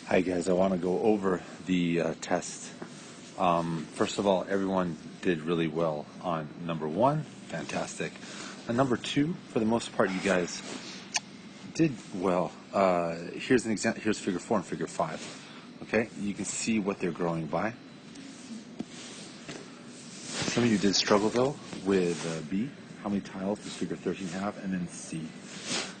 Hi guys, I want to go over the test. First of all, everyone did really well on number 1, fantastic. On number 2, for the most part, you guys did well. Here's an example. Here's figure 4 and figure 5. Okay, you can see what they're growing by. Some of you did struggle though with B. How many tiles does figure 13 have? And then C.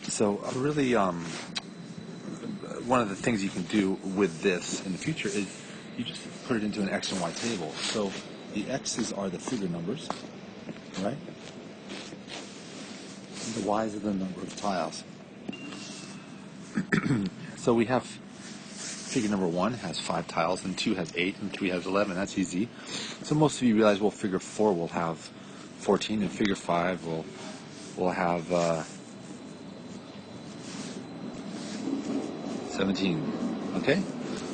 So really, one of the things you can do with this in the future is you just put it into an X and Y table. So the X's are the figure numbers, right? And the Y's are the number of tiles. So we have figure number 1 has 5 tiles, and 2 has 8, and 3 has 11. That's easy. So most of you realize, well, figure 4 will have 14, and figure 5 will have 17. Okay?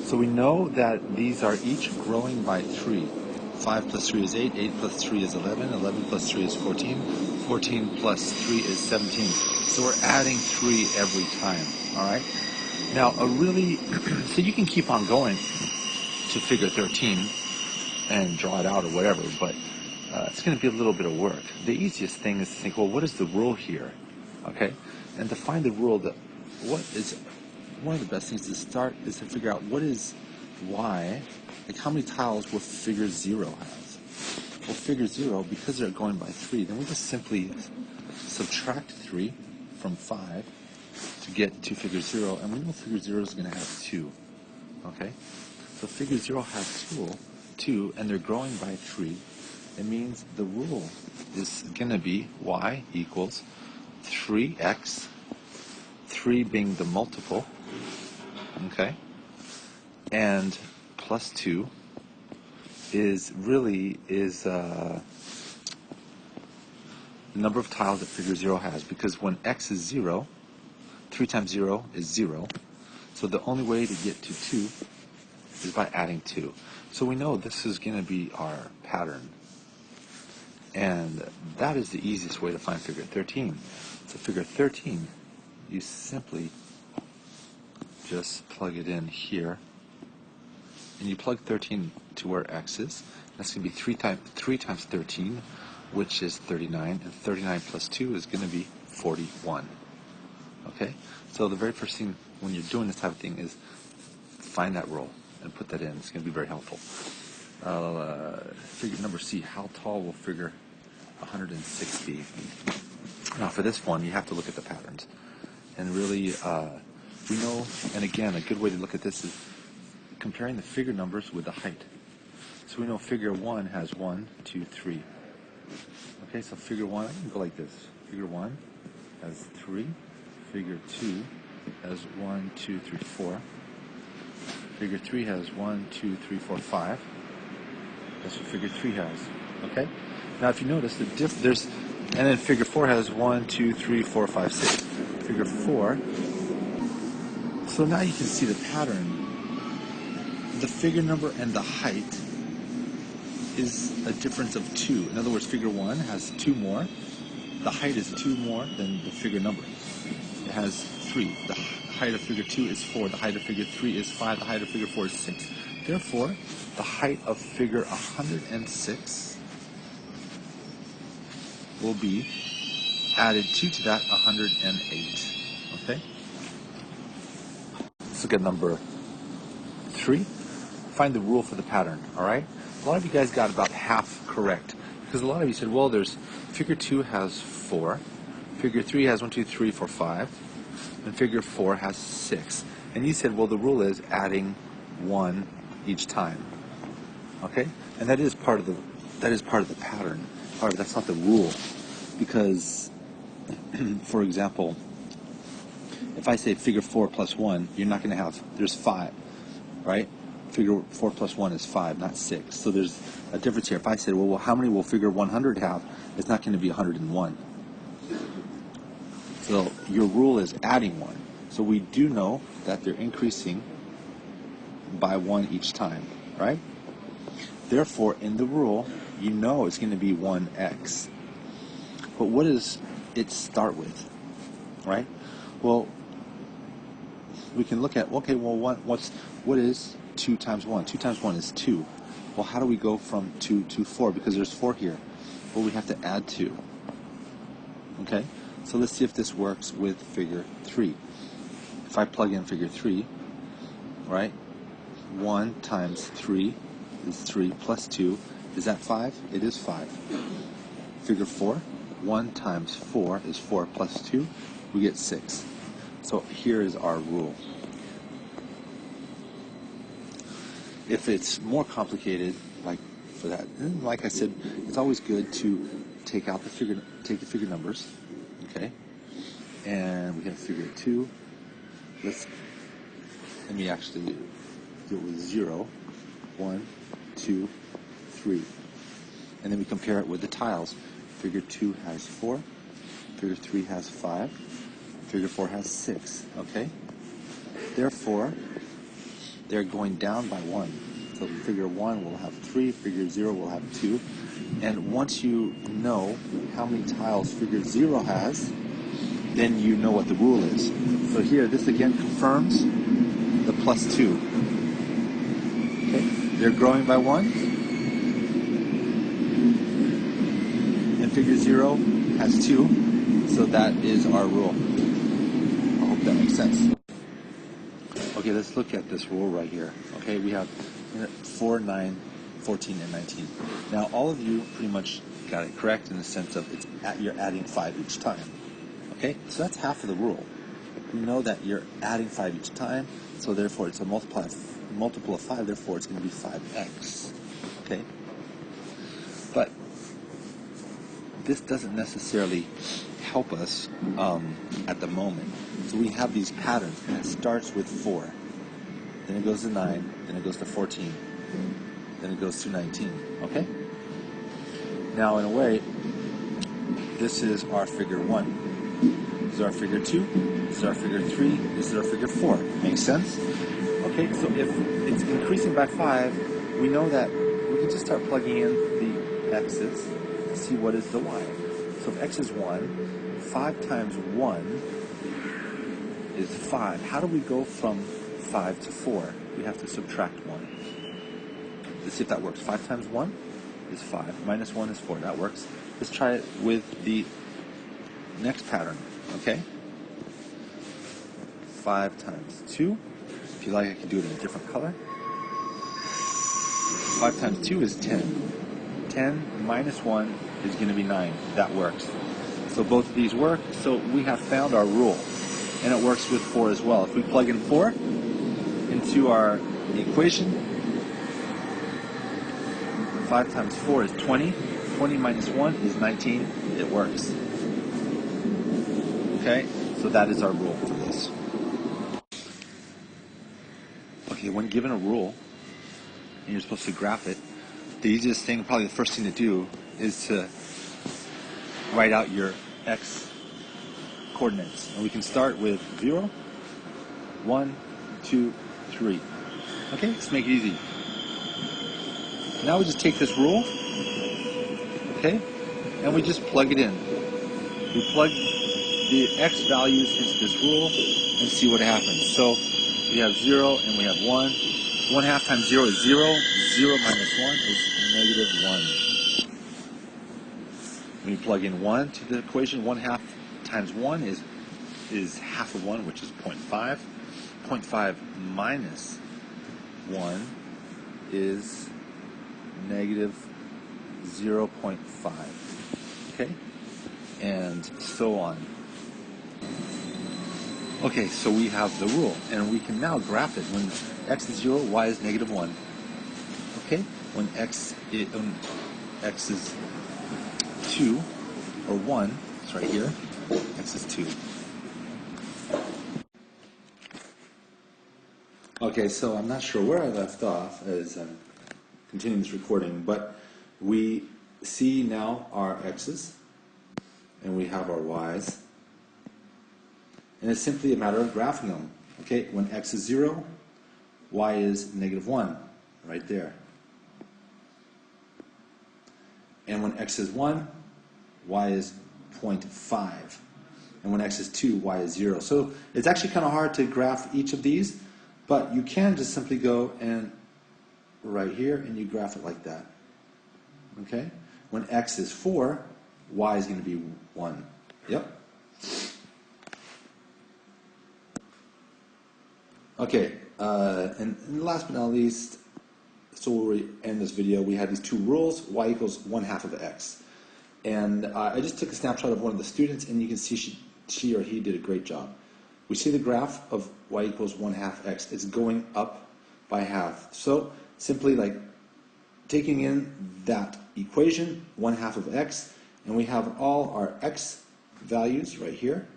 So we know that these are each growing by 3. 5 plus 3 is 8, 8 plus 3 is 11, 11 plus 3 is 14, 14 plus 3 is 17. So we're adding 3 every time, all right? Now, so you can keep on going to figure 13 and draw it out or whatever, but it's going to be a little bit of work. The easiest thing is to think, well, what is the rule here? Okay? And to find the rule, one of the best things to start is to figure out what is Y, like how many tiles will figure 0 has. Well, figure 0, because they're going by 3, then we just simply subtract 3 from 5 to get to figure 0, and we know figure 0 is going to have 2. Okay? So figure 0 has 2, and they're growing by 3. It means the rule is going to be Y equals 3x, 3 being the multiple, okay, and plus 2 is the number of tiles that figure 0 has, because when x is 0, 3 times 0 is 0, so the only way to get to 2 is by adding 2. So we know this is going to be our pattern, and that is the easiest way to find figure 13. So figure 13, you simply just plug it in here, and you plug 13 to where x is. That's going to be 3 times 13, which is 39, and 39 plus 2 is going to be 41. Okay? So the very first thing when you're doing this type of thing is find that rule and put that in. It's going to be very helpful. Figure number C, how tall will figure 106 be? Now for this one, you have to look at the patterns. And really, we know, and again, a good way to look at this is comparing the figure numbers with the height. So we know figure 1 has 1, 2, 3. Okay, so figure 1, I can go like this. Figure 1 has 3. Figure 2 has 1, 2, 3, 4. Figure 3 has 1, 2, 3, 4, 5. That's what figure 3 has. Okay? Now if you notice, and then figure 4 has 1, 2, 3, 4, 5, 6. Figure 4. So now you can see the pattern. The figure number and the height is a difference of 2. In other words, figure 1 has 2 more. The height is 2 more than the figure number. It has 3. The height of figure 2 is 4. The height of figure 3 is 5. The height of figure 4 is 6. Therefore, the height of figure 106 will be added 2 to that 108. Okay? Let's look at number 3. Find the rule for the pattern, all right? A lot of you guys got about half correct, because a lot of you said, well, there's figure 2 has 4, figure 3 has 1, 2, 3, 4, 5, and figure 4 has 6. And you said, well, the rule is adding 1 each time. Okay? And that is part of the pattern. However, that's not the rule, because for example, if I say figure 4 plus 1, you're not going to have, there's 5, right? Figure 4 plus 1 is 5, not 6. So there's a difference here. If I said, well, how many will figure 100 have? It's not going to be 101. So your rule is adding 1. So we do know that they're increasing by 1 each time, right? Therefore, in the rule, you know it's going to be 1x. But what does it start with, right? Well, we can look at, okay, well, what is 2 times 1? 2 times 1 is 2. Well, how do we go from 2 to 4? Because there's 4 here. Well, we have to add 2. Okay? So let's see if this works with figure 3. If I plug in figure 3, right, 1 times 3 is 3 plus 2. Is that 5? It is 5. Figure 4, 1 times 4 is 4 plus 2. We get 6. So here is our rule. If it's more complicated, like for that, like I said, it's always good to take the figure numbers, okay? And we have figure 2. Let me actually do it with 0, 1, 2, 3. And then we compare it with the tiles. Figure 2 has 4, figure 3 has 5, figure 4 has 6, okay? Therefore, they're going down by 1. So figure 1 will have 3, figure 0 will have 2. And once you know how many tiles figure 0 has, then you know what the rule is. So here, this again confirms the plus 2. Okay? They're growing by 1. And figure 0 has 2. So that is our rule. I hope that makes sense. Okay, let's look at this rule right here. Okay, we have 4, 9, 14, and 19. Now, all of you pretty much got it correct in the sense of you're adding 5 each time. Okay, so that's half of the rule. We know that you're adding 5 each time, so therefore it's a multiple of 5, therefore it's going to be 5x. Okay? But this doesn't necessarily help us at the moment. So we have these patterns, and it starts with 4. Then it goes to 9, then it goes to 14, then it goes to 19. Okay? Now, in a way, this is our figure 1. This is our figure 2. This is our figure 3. This is our figure 4. Makes sense? Okay, so if it's increasing by 5, we know that we can just start plugging in the x's to see what is the y. So if x is 1, 5 times 1 is 5. How do we go from 5 to 4? We have to subtract 1. Let's see if that works. 5 times 1 is 5. Minus 1 is 4. That works. Let's try it with the next pattern. Okay? 5 times 2. If you like, I can do it in a different color. 5 times 2 is 10. 10 minus 1 is going to be 9. That works. So both of these work. So we have found our rule. And it works with 4 as well. If we plug in 4 into our equation, 5 times 4 is 20. 20 minus 1 is 19. It works. Okay? So that is our rule for this. Okay, when given a rule, and you're supposed to graph it, the easiest thing, probably the first thing to do, is to write out your x coordinates. And we can start with 0, 1, 2, 3. Okay, let's make it easy. Now we just take this rule, okay, and we just plug it in. We plug the x values into this rule and see what happens. So we have 0 and we have 1. 1 half times 0 is 0. 0 minus 1 is negative 1. When you plug in 1 to the equation, 1 half times 1 is half of 1, which is 0.5. 0.5 minus 1 is negative 0.5. Okay? And so on. Okay, so we have the rule, and we can now graph it. When x is 0, y is negative 1. Okay? When x is 2, or 1, it's right here, x is 2. Okay, so I'm not sure where I left off as I'm continuing this recording, but we see now our x's, and we have our y's, and it's simply a matter of graphing them. Okay, when x is 0, y is negative 1, right there. And when x is 1, y is 0.5. And when x is 2, y is 0. So it's actually kind of hard to graph each of these, but you can just simply go and right here and you graph it like that. Okay? When x is 4, y is going to be 1. Yep. Okay, and last but not least, so we'll end this video. We had these two rules, y equals 1/2 of x. And I just took a snapshot of one of the students, and you can see she or he did a great job. We see the graph of y equals 1/2 x. It's going up by half. So simply like taking in that equation, 1/2 of x, and we have all our x values right here,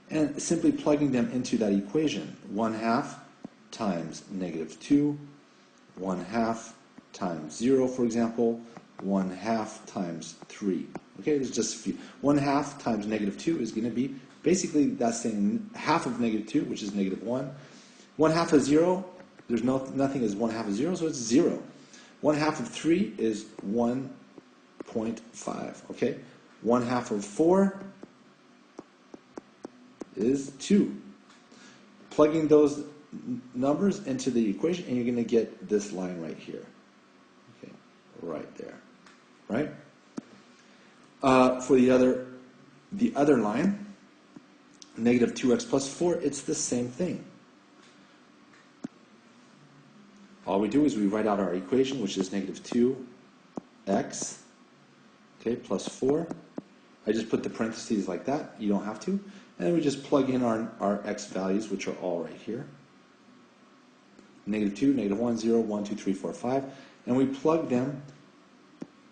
and simply plugging them into that equation. 1/2 times -2, 1/2 times 0, for example, 1/2 times 3. Okay, there's just a few. 1/2 times -2 is going to be basically that same half of -2, which is -1. 1/2 of 0, there's nothing is 1/2 of 0, so it's 0. 1/2 of 3 is 1.5. Okay, 1/2 of 4 is 2. Plugging those numbers into the equation, and you're going to get this line right here. Okay, right there. Right? For the other line, -2x plus 4, it's the same thing. All we do is we write out our equation, which is -2x, okay, plus 4. I just put the parentheses like that. You don't have to. And we just plug in our x values, which are all right here. -2, -1, 0, 1, 2, 3, 4, 5. And we plug them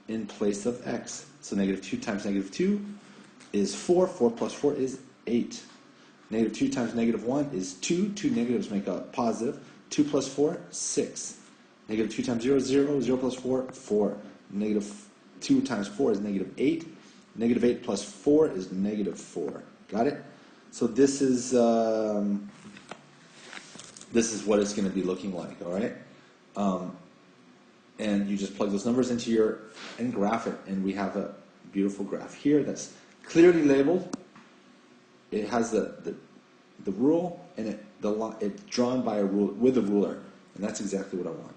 in place of x. So -2 times -2 is 4. 4 plus 4 is 8. -2 times -1 is 2. Two negatives make a positive. 2 plus 4, 6. -2 times 0, 0. 0 plus 4, 4. -2 times 4 is -8. -8 plus 4 is -4. Got it? So this is what it's going to be looking like, all right? And you just plug those numbers into and graph it, and we have a beautiful graph here that's clearly labeled. It has the rule, and it's drawn by a rule with a ruler, and that's exactly what I want.